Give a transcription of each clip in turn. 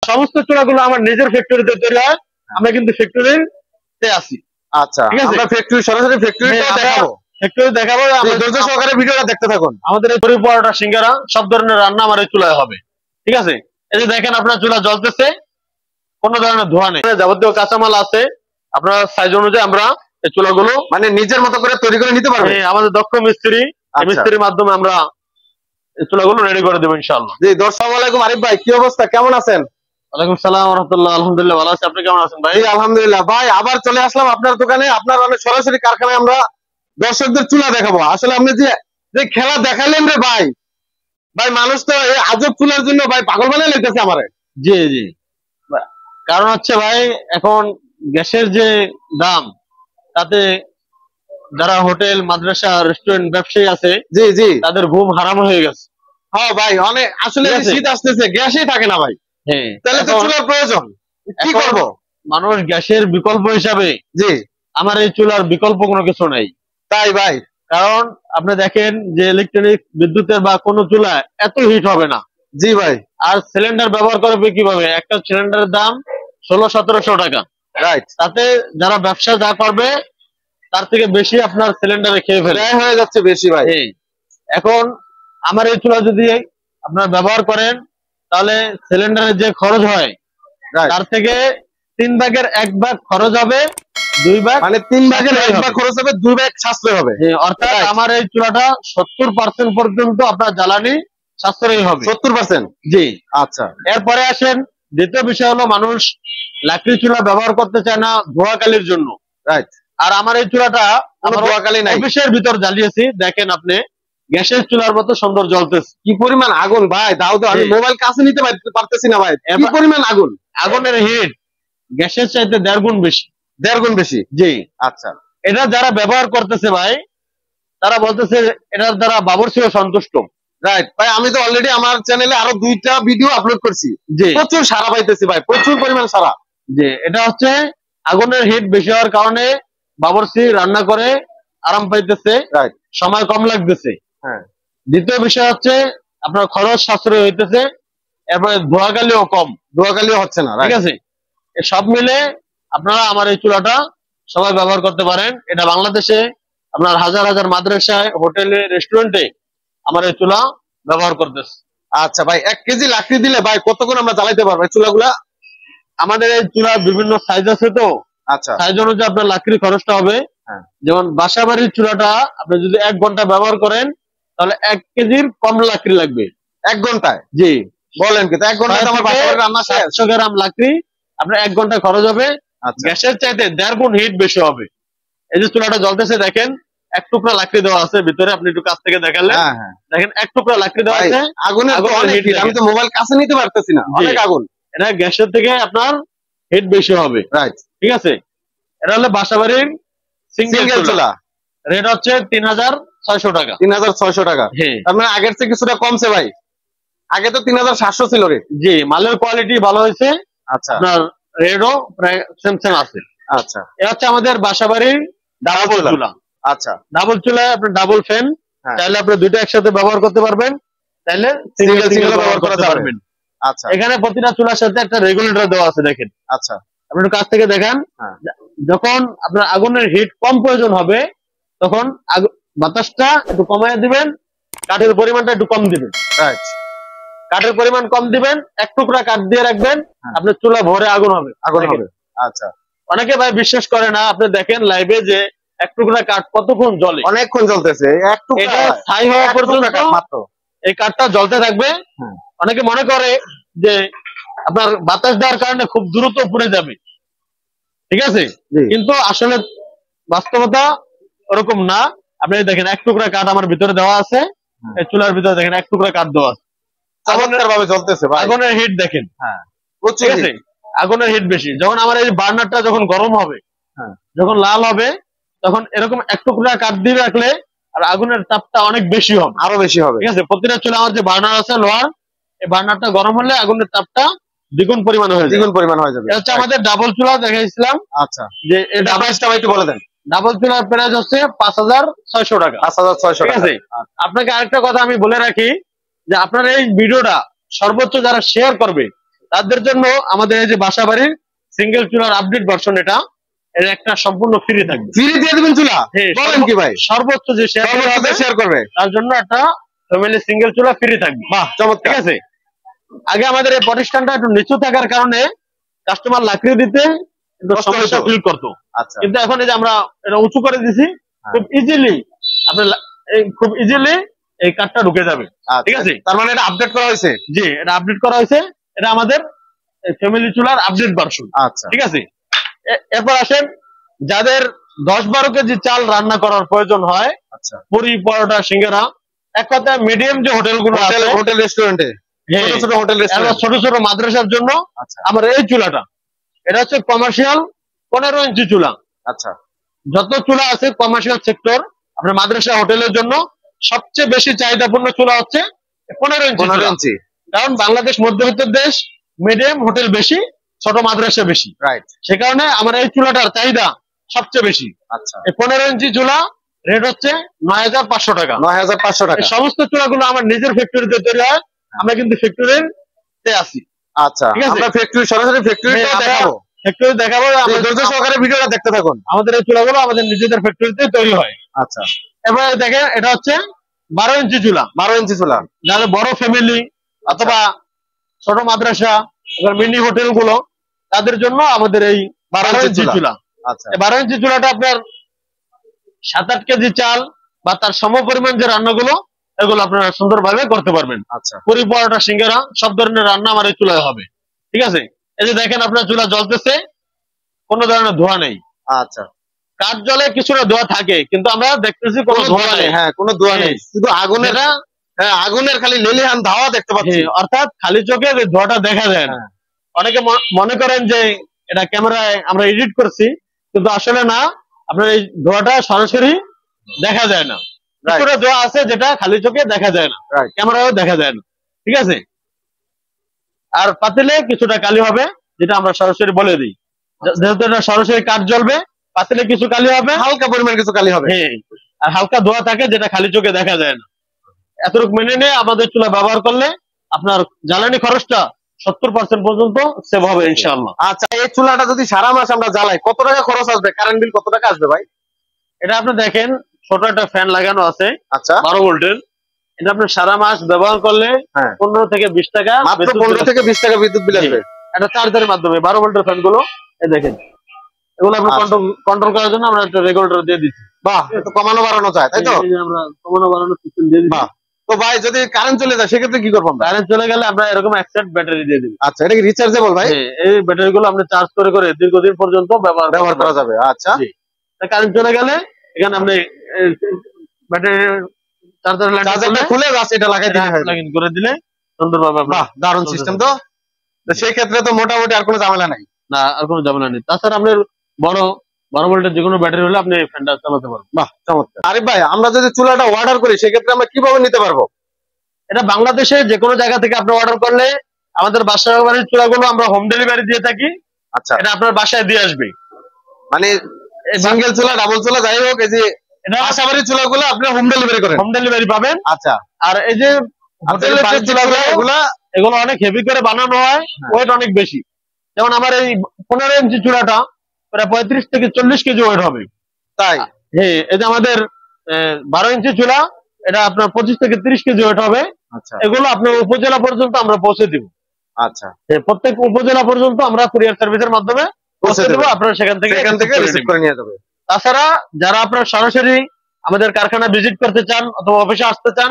সমস্ত চুলাগুলো আমার নিজের ফ্যাক্টরিতে তৈরি হয়। আমরা কিন্তু ফ্যাক্টরিতে আছি। আচ্ছা, ঠিক আছে, আমরা ফ্যাক্টরি সরাসরি ফ্যাক্টরিটা দেখাবো। ফ্যাক্টরি দেখাবো, ধৈর্য সহকারে ভিডিওটা দেখতে থাকুন। আমাদের এই তরি পরোটা সিঙ্গারা সব ধরনের রান্না আমার এই চুলায় হবে। ঠিক আছে, এই যে দেখেন আপনার চুলা জ্বলতেছে, কোনো ধরনের ধোঁয়া নেই, যাবতীয় কাঁচামাল আছে। আপনার সাইজ অনুযায়ী আমরা এই চুলাগুলো মানে নিজের মতো করে তৈরি করে নিতে পারবেন। আমাদের দক্ষ মিস্ত্রি, মিস্ত্রির মাধ্যমে আমরা এই চুলাগুলো রেডি করে দেবো ইনশাআল্লাহ। জি, আসসালামু আলাইকুম আরিফ ভাই, কি অবস্থা, কেমন আছেন? ওয়ালাইকুম সালাম ওয়া রাহমাতুল্লাহ। আলহামদুলিল্লাহ ভালো আছি, আপনি কেমন আছেন ভাই? জি আলহামদুলিল্লাহ ভাই, আবার চলে আসলাম আপনার দোকানে, আপনার সরাসরি কারখানায় আমরা দর্শকদের চুলা দেখাবো। আসলে আপনি যে খেলা দেখালেন রে ভাই, ভাই মানুষ তো এই আজব চুলার জন্য ভাই পাগল বানিয়ে লেগেছে আমারে। জি জি, কারণ হচ্ছে ভাই এখন গ্যাসের যে দাম, তাতে যারা হোটেল, মাদ্রাসা, রেস্টুরেন্ট ব্যবসায়ী আছে, জি জি, তাদের ঘুম হারাম হয়ে গেছে। হ্যাঁ ভাই, অনেক আসলে শীত আসতেছে, গ্যাসই থাকে না ভাই। হ্যাঁ, তাহলে তো চুলার প্রয়োজন, কি করব? মানুষ গ্যাসের বিকল্প হিসাবে, জি, আমার এই চুলার বিকল্প কোনো কিছু নেই। তাই ভাই, কারণ আপনি দেখেন যে ইলেকট্রনিক বিদ্যুতের বা কোনো চুলা এত হিট হবে না। জি ভাই, আর সিলিন্ডার ব্যবহার করবে কিভাবে? একটা সিলিন্ডারের দাম 1600-1700 টাকা। রাইট, তাতে যারা ব্যবসা যা করবে তার থেকে বেশি আপনার সিলিন্ডারে খেয়ে ফেলে, ব্যয় হয়ে যাচ্ছে বেশি ভাই। এখন আমার এই চুলা যদি আপনার ব্যবহার করেন, তাহলে সিলিন্ডারের যে খরচ হয় তার থেকে 3 ভাগের 1 ভাগ খরচ হবে, 2 ভাগ, মানে 3 ভাগের 1 ভাগ খরচ হবে, 2 ভাগ সাশ্রয় হবে। অর্থাৎ আমার এই চুলাটা 70% পর্যন্ত আপনার জ্বালানি সাশ্রয়ী হবে। 70%? জি, আচ্ছা। এরপরে আসেন দ্বিতীয় বিষয় হলো, মানুষ লাকড়ি চুলা ব্যবহার করতে চায় না ধোঁয়াকালির জন্য। রাইট, আর আমার এই চুলাটা ধোঁয়াকালি নাই, অফিসের ভিতর জ্বালিয়েছি, দেখেন আপনি গ্যাসের চুলার মতো সুন্দর জ্বলতেছে। কি পরিমাণ আগুন ভাই, দাও তো, আমি মোবাইল কাছে নিতে পারতেছি না ভাই, কি পরিমাণ আগুন। আগুনের হিট গ্যাসের চাইতে 1.5 গুণ বেশি। 1.5 গুণ বেশি? জি। আচ্ছা, এটা যারা ব্যবহার করতেছে ভাই, তারা বলতেছে এটার দ্বারা বাবুর্চিও সন্তুষ্ট। রাইট ভাই, আমি তো অলরেডি আমার চ্যানেলে আরো 2টা ভিডিও আপলোড করছি, প্রচুর সাড়া পাইতেছি ভাই, প্রচুর পরিমাণ সাড়া। যে এটা হচ্ছে আগুনের হিট বেশি হওয়ার কারণে বাবুর্চি রান্না করে আরাম পাইতেছে, সময় কম লাগতেছে। হ্যাঁ, দ্বিতীয় বিষয় হচ্ছে আপনার খরচ সাশ্রয় হইতেছে, এরপরে ধোঁয়াকালিও কম, ধোঁয়াকালিও হচ্ছে না। ঠিক আছে, সব মিলে আপনারা আমার এই চুলাটা সবাই ব্যবহার করতে পারেন। এটা বাংলাদেশে আপনার হাজার হাজার মাদ্রাসায়, হোটেলে, রেস্টুরেন্টে আমার এই চুলা ব্যবহার করতেছে। আচ্ছা ভাই, 1 কেজি লাকড়ি দিলে ভাই কতক্ষণ আমরা জ্বালাইতে পারবো চুলাগুলা? আমাদের এই চুলার বিভিন্ন সাইজ আছে, তো আচ্ছা, সাইজ অনুযায়ী আপনার লাকড়ির খরচটা হবে। যেমন বাসা বাড়ির চুলাটা আপনি যদি 1 ঘন্টা ব্যবহার করেন, তাহলে 1 কেজির কম লাকড়ি লাগবে 1 ঘন্টায়। জি, বলেন কি, 1 ঘন্টায় আমার বাসা বাড়ির রান্না শেষ। 700 গ্রাম লাকড়ি আপনার 1 ঘন্টা খরচ হবে। গ্যাসের চাইতে 1.5 গুণ হিট বেশি হবে। এই যে চুলাটা জ্বলতেছে, দেখেন 1 টুকরা লাকড়ি দেওয়া আছে ভিতরে, আপনি একটু কাছ থেকে দেখালে দেখেন 1 টুকরা লাকড়ি দেওয়া আছে। আগুনের অনেক হিট, আমি তো মোবাইল কাছে নিতে পারতেছি না, অনেক আগুন। এটা গ্যাসের থেকে আপনার হিট বেশি হবে। রাইট, ঠিক আছে। এটা হলো বাসাবাড়ির সিঙ্গেল চুলা, রেট হচ্ছে 3600 টাকা। 3600 টাকা, তার মানে আগের থেকে কিছুটা কমছে ভাই, আগে তো 3700 ছিল রেট। জি, মালের কোয়ালিটি ভালো হয়েছে। আচ্ছা, আপনার রেটও প্রায় সেম সেম আছে। আচ্ছা, এটা হচ্ছে আমাদের বাসাবাড়ির ডাবল চুলা। আচ্ছা, ডাবল চুলায় আপনার ডাবল ফ্যান, চাইলে আপনি দুইটা একসাথে ব্যবহার করতে পারবেন, চাইলে সিঙ্গেল ব্যবহার করতে পারবেন। আচ্ছা, এখানে প্রতিটা চুলার সাথে একটা রেগুলেটর দেওয়া আছে, দেখেন। আচ্ছা, আপনি একটু কাছ থেকে দেখেন, যখন আপনার আগুনের হিট কম প্রয়োজন হবে, তখন বাতাসটা একটু কমায় দিবেন, কাঠের পরিমাণটা একটু কম দিবেন। রাইট, কাঠের পরিমাণ কম দিবেন, 1 টুকরা কাঠ দিয়ে রাখবেন, আপনার চুলা ভরে আগুন হবে। আচ্ছা, অনেকে ভাই বিশ্বাস করে না, আপনি দেখেন লাইভে যে 1 টুকরা কাঠ কতক্ষণ জ্বলে, অনেকক্ষণ জ্বলতেছে। 1 টুকরা ছাই হওয়া পর্যন্ত মাত্র এই কাঠটা জ্বলতে থাকবে। অনেকে মনে করে যে আপনার বাতাস দেওয়ার কারণে খুব দ্রুত পুড়ে যাবে, ঠিক আছে, কিন্তু আসলে বাস্তবতা ওরকম না। আপনি দেখেন 1 টুকরা কাঠ আমার ভিতরে দেওয়া আছে, এই চুলার ভিতরে দেখেন 1 টুকরা কাঠ দেওয়া আছে, চমৎকার ভাবে জ্বলতেছে। আগুনের হিট দেখেন, ঠিক আছে, আগুনের হিট বেশি। যখন আমার এই বার্নারটা যখন গরম হবে, যখন লাল হবে, তখন এরকম 1 টুকরা কাঠ দিয়ে রাখলে আর আগুনের তাপটা অনেক বেশি হবে, আরো বেশি হবে। ঠিক আছে, প্রতিটা চুলা আমার যে বার্নার আছে লোহার, এই বার্নারটা গরম হলে আগুনের তাপটা দ্বিগুণ পরিমাণ হয়ে যাবে। এটা হচ্ছে আমাদের ডাবল চুলা দেখাইছিলাম। আচ্ছা, যে এটা প্রাইসটা একটু বলে দেন। ডাবল চুলার প্রাইস হচ্ছে 5600 টাকা। 5600 টাকা, ঠিক আছে। আপনাকে আরেকটা কথা আমি বলে রাখি, যে আপনার এই ভিডিওটা সর্বোচ্চ যারা শেয়ার করবে তাদের জন্য আমাদের এই যে বাসাবাড়ির সিঙ্গেল চুলার আপডেট ভার্সন এটা এর একটা সম্পূর্ণ ফ্রি থাকবে। ফ্রি দিয়ে দিবেন চুলা? হ্যাঁ, বলেন কি ভাই? সর্বোচ্চ যে শেয়ার করবে তার জন্য একটা ফ্যামিলি সিঙ্গেল চুলা ফ্রি থাকবে। বাহ, চমৎকার। ঠিক আছে, আগে আমাদের এই প্রতিষ্ঠানটা একটু নিচু থাকার কারণে কাস্টমার লাকড়ি দিতে একটু সমস্যা ফিল করতো। আচ্ছা, কিন্তু এখন এই যে আমরা এটা উঁচু করে দিছি, খুব ইজিলি আপনি খুব ইজিলি এই কাঠটা ঢুকে যাবে। ঠিক আছে, তার মানে এটা আপডেট করা হয়েছে? জি, এটা আপডেট করা হয়েছে। এটা আমাদের ফ্যামিলি চুলার আপডেট ভার্সন। আচ্ছা, ঠিক আছে, এরপর আসেন যাদের 10-12 কেজি চাল রান্না করার প্রয়োজন হয়, আচ্ছা, পুরি, পরোটা, সিঙ্গারা, এক কথায় মিডিয়াম যে হোটেলগুলো আছে, হোটেল রেস্টুরেন্টে, ছোট ছোট হোটেল রেস্টুরেন্ট, ছোট ছোট মাদ্রাসার জন্য আমার এই চুলাটা, এটা হচ্ছে কমার্শিয়াল 15 ইঞ্চি চুলা। আচ্ছা, যত চুলা আছে কমার্শিয়াল সেক্টর আপনার মাদ্রাসা হোটেলের জন্য সবচেয়ে বেশি চাহিদাপূর্ণ চুলা হচ্ছে 15 ইঞ্চি। কারণ বাংলাদেশ মধ্যবিত্ত দেশ, মিডিয়াম হোটেল বেশি, ছোট মাদ্রাসা বেশি, রাইট। সে কারণে আমার এই চুলাটার চাহিদা সবচেয়ে বেশি। আচ্ছা, এই 15 ইঞ্চি চুলা রেট হচ্ছে 9,500 টাকা। 9,500 টাকা। এই সমস্ত চুলাগুলো আমার নিজের ফ্যাক্টরিতে তৈরি হয়, আমরা কিন্তু ফ্যাক্টরিতে আছি। আচ্ছা, আমরা ফ্যাক্টরি, সরাসরি ফ্যাক্টরিটা দেখাবো, ফ্যাক্টরি দেখাবো। ধৈর্য সহকারে ভিডিওটা দেখতে থাকুন। আমাদের এই চুলাগুলো আমাদের নিজেদের ফ্যাক্টরিতে তৈরি হয়। আচ্ছা, এবারে দেখেন এটা হচ্ছে 12 ইঞ্চি চুলা। 12 ইঞ্চি চুলা যাদের বড় ফ্যামিলি অথবা ছোট মাদ্রাসা, মিনি হোটেল গুলো, তাদের জন্য আমাদের এই 12 ইঞ্চি চুলা। আচ্ছা, 12 ইঞ্চি চুলাটা আপনার 7-8 কেজি চাল বা তার সম পরিমাণ যে রান্নাগুলো, এগুলো আপনারা সুন্দরভাবে করতে পারবেন। আচ্ছা, পুরি, পরোটা, সিঙ্গারা সব ধরনের রান্না আমার এই চুলায় হবে। ঠিক আছে, এই যে দেখেন আপনার চুলা জ্বলতেছে, কোনো ধরনের ধোঁয়া নেই। আচ্ছা, কাঠ জলে কিছুটা ধোঁয়া থাকে, কিন্তু আমরা দেখতেছি কোনো ধোঁয়া নেই। হ্যাঁ, কোনো ধোঁয়া নেই, শুধু আগুনের, হ্যাঁ, আগুনের খালি লেলিহান ধাওয়া দেখতে পাচ্ছি। অর্থাৎ খালি চোখে ধোঁয়াটা দেখা যায় না। অনেকে মনে করেন যে এটা ক্যামেরায় আমরা এডিট করছি, কিন্তু আসলে না, আপনার এই ধোঁয়াটা সরাসরি দেখা যায় না। কিছুটা ধোঁয়া আছে যেটা খালি চোখে দেখা যায় না, ক্যামেরায়ও দেখা যায় না। ঠিক আছে, আর পাতিলে কিছুটা কালি হবে, যেটা আমরা সরাসরি বলে দিই, যেহেতু এটা সরাসরি কাঠ জ্বলবে, পাতিলে কিছু কালি হবে, হালকা পরিমাণ কিছু কালি হবে, আর হালকা ধোঁয়া থাকে যেটা খালি চোখে দেখা যায় না। এতটুকু মেনে নিয়ে আমাদের চুলা ব্যবহার করলে আপনার জ্বালানি খরচটা 70% পর্যন্ত সেভ হবে ইনশাআল্লাহ। আচ্ছা, এই চুলাটা যদি সারা মাস আমরা জ্বালাই, কত টাকা খরচ আসবে? কারেন্ট বিল কত টাকা আসবে ভাই? এটা আপনি দেখেন, ছোট একটা ফ্যান লাগানো আছে, আচ্ছা, 12 ভোল্টের। এটা আপনি সারা মাস ব্যবহার করলে 15 থেকে 20 টাকা, মাত্র 15 থেকে 20 টাকা বিদ্যুৎ বিল আসবে। এটা চার্জারের মাধ্যমে 12 ভোল্টের ফ্যান গুলো, এই দেখেন, এগুলো আপনি কন্ট্রোল করার জন্য আমরা একটা রেগুলেটর দিয়ে দিচ্ছি। বাহ, একটু কমানো বাড়ানো যায়, তাই তো? আমরা কমানো বাড়ানো সিস্টেম দিয়ে দিচ্ছি। তো ভাই, যদি কারেন্ট চলে যায় সেক্ষেত্রে কি করবো? কারেন্ট চলে গেলে আমরা এরকম এক সেট ব্যাটারি দিয়ে দিই। আচ্ছা, এটা কি রিচার্জেবল ভাই? এই ব্যাটারি গুলো আপনি চার্জ করে করে দীর্ঘদিন পর্যন্ত ব্যবহার করা যাবে। আচ্ছা, কারেন্ট চলে গেলে এখানে আপনি ব্যাটারি চার্জার খুলে বাস এটা লাগাই করে দিলে সুন্দরভাবে। বাহ, দারুণ সিস্টেম তো। সেই ক্ষেত্রে তো মোটামুটি আর কোনো ঝামেলা নাই। না, আর কোনো ঝামেলা নেই। তাছাড়া আপনার বড় ভোল্টের যে কোনো ব্যাটারি হলে আপনি ফ্যানটা চালাতে পারবেন। বাহ, চমৎকার। আরিফ ভাই, আমরা যদি চুলাটা অর্ডার করি সেক্ষেত্রে আমরা কিভাবে নিতে পারবো? এটা বাংলাদেশে যে কোনো জায়গা থেকে আপনি অর্ডার করলে আমাদের বাসার বাড়ির চুলাগুলো আমরা হোম ডেলিভারি দিয়ে থাকি। আচ্ছা, এটা আপনার বাসায় দিয়ে আসবে, মানে সিঙ্গেল চুলা, ডাবল চুলা, যাই হোক, এই যে বাসাবাড়ির চুলাগুলো আপনি হোম ডেলিভারি করেন? হোম ডেলিভারি পাবেন। আচ্ছা, আর এই যে হোটেলের যে চুলাগুলো, এগুলো অনেক হেভি করে বানানো হয়, ওয়েট অনেক বেশি। যেমন আমার এই 15 ইঞ্চি চুলাটা প্রায় 35 থেকে 40 কেজি ওয়েট হবে। তাই? হ্যাঁ, এই যে আমাদের 12 ইঞ্চি চুলা, এটা আপনার 25 থেকে 30 কেজি ওয়েট হবে। আচ্ছা, এগুলো আপনার উপজেলা পর্যন্ত আমরা পৌঁছে দিব। আচ্ছা, প্রত্যেক উপজেলা পর্যন্ত আমরা কুরিয়ার সার্ভিসের মাধ্যমে পৌঁছে দেবো, আপনারা সেখান থেকে রিসিভ করে নিয়ে যাবে। তাছাড়া যারা আপনার সরাসরি আমাদের কারখানা ভিজিট করতে চান অথবা অফিসে আসতে চান,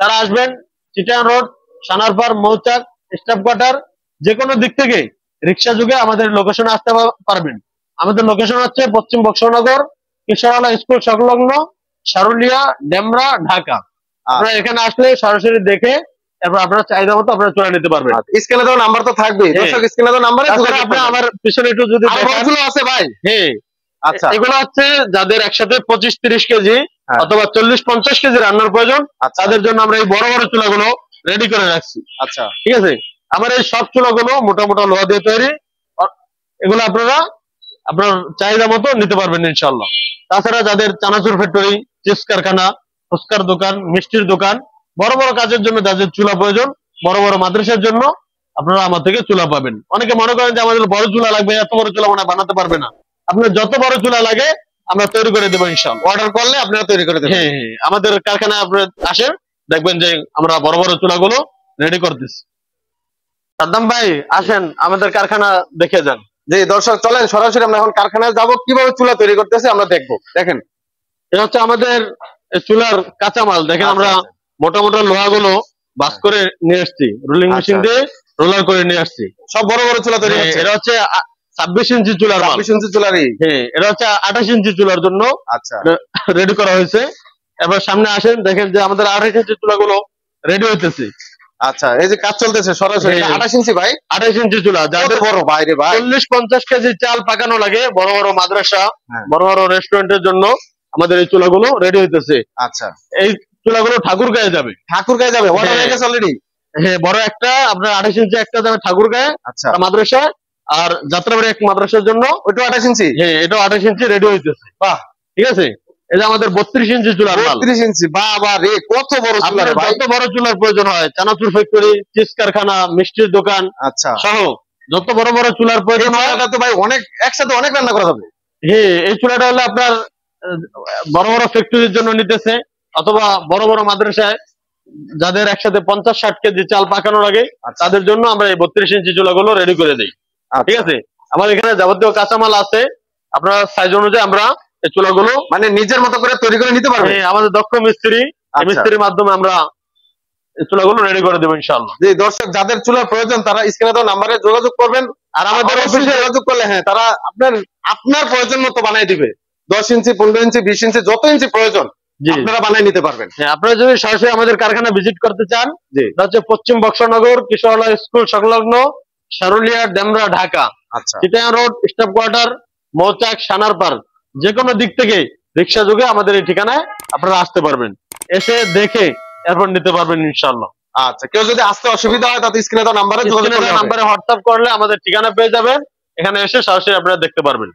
তারা আসবেন চিটাগাং রোড, সানারপাড়, মৌচাক, স্টাফ কোয়ার্টার, যে কোনো দিক থেকে রিক্সা যুগে আমাদের লোকেশনে আসতে পারবেন। আমাদের লোকেশন হচ্ছে পশ্চিম বক্সনগর, কিশোরালা স্কুল সংলগ্ন, সারুলিয়া, ডেমরা, ঢাকা। আপনারা এখানে আসলে সরাসরি দেখে তারপর আপনার চাহিদা মতো আপনারা চলে নিতে পারবেন। স্ক্রিনে তো নাম্বার তো থাকবে, দর্শক স্ক্রিনে তো নাম্বারে আপনি আমার পিছনে একটু যদি আছে ভাই। হ্যাঁ, আচ্ছা, এগুলো হচ্ছে যাদের একসাথে 25-30 কেজি অথবা 40-50 কেজি রান্নার প্রয়োজন, তাদের জন্য আমরা এই বড় বড় চুলাগুলো রেডি করে রাখছি। আচ্ছা, ঠিক আছে, আমার এই সব চুলাগুলো মোটা মোটা লোহা দিয়ে তৈরি, এগুলো আপনারা আপনার চাহিদা মতো নিতে পারবেন ইনশাল্লাহ। তাছাড়া যাদের চানাচুর ফ্যাক্টরি, চিপস কারখানা, ফুচকার দোকান, মিষ্টির দোকান, বড় বড় কাজের জন্য যাদের চুলা প্রয়োজন, বড় বড় মাদ্রাসার জন্য, আপনারা আমার থেকে চুলা পাবেন। অনেকে মনে করেন যে আমাদের বড় চুলা লাগবে, এত বড় চুলা মনে হয় বানাতে পারবে না। আপনার যত বড় চুলা লাগে আমরা তৈরি করে দেবো ইনশাআল্লাহ। অর্ডার করলে আপনারা তৈরি করে দেবেন। হ্যাঁ হ্যাঁ, আমাদের কারখানায় আপনারা আসেন, দেখবেন যে আমরা বড় বড় চুলাগুলো রেডি করতেছি। সাদ্দাম ভাই আসেন আমাদের কারখানা দেখে যান। জি দর্শক চলেন সরাসরি আমরা এখন কারখানায় যাব, কিভাবে চুলা তৈরি করতেছে আমরা দেখবো। দেখেন এটা হচ্ছে আমাদের চুলার কাঁচামাল। দেখেন আমরা মোটা মোটা লোহাগুলো বাস করে নিয়ে আসছি, রোলিং মেশিন দিয়ে রোলার করে নিয়ে আসছি। সব বড় বড় চুলা তৈরি হচ্ছে। এটা হচ্ছে 26 ইঞ্চি চুলার মাল। 26 ইঞ্চি চুলারই। হ্যাঁ, এটা হচ্ছে 28 ইঞ্চি চুলার জন্য আচ্ছা রেডি করা হয়েছে। এবার সামনে আসেন, দেখেন যে আমাদের 28 ইঞ্চি চুলাগুলো রেডি হইতেছে। আচ্ছা, এই যে কাজ চলতেছে সরাসরি। 28 ইঞ্চি ভাই, 28 ইঞ্চি চুলা, যাদের বড় ভাই রে ভাই, 40-50 কেজি চাল পাকানো লাগে, বড় বড় মাদ্রাসা, বড় বড় রেস্টুরেন্টের জন্য আমাদের এই চুলাগুলো রেডি হইতেছে। আচ্ছা, এই চুলাগুলো ঠাকুরগাঁয়ে যাবে। ঠাকুরগাঁয়ে যাবে, অর্ডার হয়ে গেছে অলরেডি। হ্যাঁ, বড় একটা আপনার 28 ইঞ্চি একটা যাবে ঠাকুরগাঁয়ে, আচ্ছা মাদ্রাসা, আর যাত্রাবাড়ি এক মাদ্রাসার জন্য ওইটা 28 ইঞ্চি। হ্যাঁ, এটাও 28 ইঞ্চি রেডি হইতেছে। বাহ, ঠিক আছে। এই যে আমাদের 32 ইঞ্চি চুলার মাল। 32 ইঞ্চি, বাবা রে, কত বড় চুলা রে ভাই। যত বড় চুলার প্রয়োজন হয়, চানাচুর ফ্যাক্টরি, চিজ কারখানা, মিষ্টির দোকান, আচ্ছা সহ যত বড় বড় চুলার প্রয়োজন হয়। চুলাটা তো ভাই অনেক, একসাথে অনেক রান্না করা যাবে। হ্যাঁ, এই চুলাটা হলো আপনার বড় বড় ফ্যাক্টরির জন্য নিতেছে, অথবা বড় বড় মাদ্রাসায় যাদের একসাথে 50-60 কেজি চাল পাকানো লাগে, তাদের জন্য আমরা এই 32 ইঞ্চি চুলাগুলো রেডি করে দিই। ঠিক আছে। আমার এখানে যাবতীয় কাঁচামাল আছে, আপনার সাইজ অনুযায়ী আমরা এই চুলাগুলো মানে নিজের মতো করে তৈরি করে নিতে পারবেন। আমাদের দক্ষ মিস্ত্রি, মিস্ত্রির মাধ্যমে আমরা এই চুলাগুলো রেডি করে দেবো ইনশাআল্লাহ। যে দর্শক যাদের চুলার প্রয়োজন তারা স্ক্রিনে দেওয়া নাম্বারে যোগাযোগ করবেন, আর আমাদের অফিসে যোগাযোগ করলে হ্যাঁ তারা আপনার প্রয়োজন মতো বানাই দিবে। 10 ইঞ্চি, 15 ইঞ্চি, 20 ইঞ্চি, যত ইঞ্চি প্রয়োজন আপনারা বানাই নিতে পারবেন। হ্যাঁ, আপনারা যদি সরাসরি আমাদের কারখানা ভিজিট করতে চান, এটা হচ্ছে পশ্চিম বক্সনগর কিশোরলা স্কুল সংলগ্ন, সারুলিয়া, ডেমরা, ঢাকা। আচ্ছা, চিটাগাং রোড, স্টাফ কোয়ার্টার, মৌচাক, সানারপার, যে কোনো দিক থেকে রিক্সা যোগে আমাদের এই ঠিকানায় আপনারা আসতে পারবেন। এসে দেখে এরপর নিতে পারবেন ইনশাআল্লাহ। আচ্ছা, কেউ যদি আসতে অসুবিধা হয় তাতে স্ক্রিনে দেওয়া নাম্বারে যোগাযোগ করলে, নাম্বারে হোয়াটসঅ্যাপ করলে আমাদের ঠিকানা পেয়ে যাবেন। এখানে এসে সরাসরি আপনারা দেখতে পারবেন।